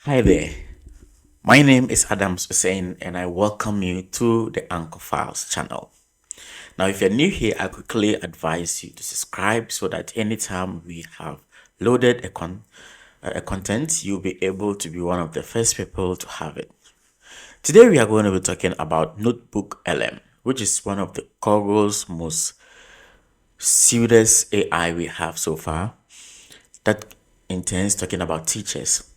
Hi there. My name is Adams Hussein and I welcome you to the Anchor Files channel. Now, if you're new here, I quickly advise you to subscribe so that anytime we have loaded a content, you'll be able to be one of the first people to have it. Today, we are going to be talking about Notebook LM, which is one of the Google's most serious AI we have so far that intends talking about teachers.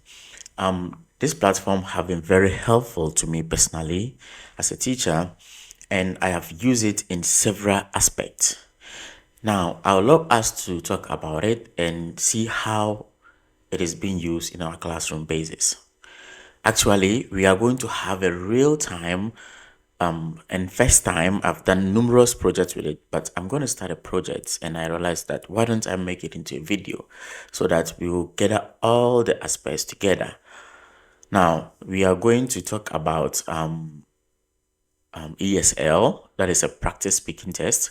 This platform have been very helpful to me personally as a teacher, and I have used it in several aspects. Now, I would love us to talk about it and see how it is being used in our classroom basis. Actually, we are going to have a real time and first time I've done numerous projects with it, but I'm going to start a project and I realized that why don't I make it into a video so that we will gather all the aspects together. Now, we are going to talk about ESL, that is a practice speaking test.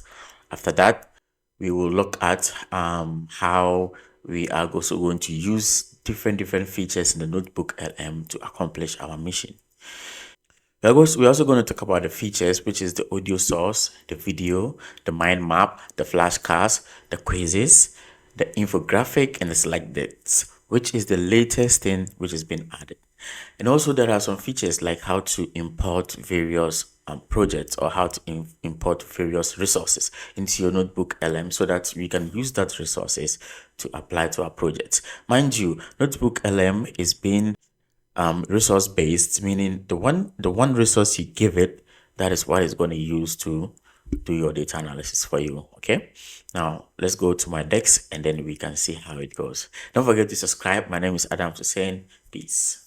After that, we will look at how we are also going to use different features in the Notebook LM to accomplish our mission. We're also going to talk about the features, which is the audio source, the video, the mind map, the flashcards, the quizzes, the infographic, and the slide decks, which is the latest thing which has been added. And also there are some features like how to import various projects or how to import various resources into your Notebook LM so that we can use that resources to apply to our projects. Mind you, Notebook LM is being resource based, meaning the one resource you give it, that is what it's going to use to do your data analysis for you. Okay, now let's go to my decks and then we can see how it goes. Don't forget to subscribe. My name is Adam Hussein. Peace.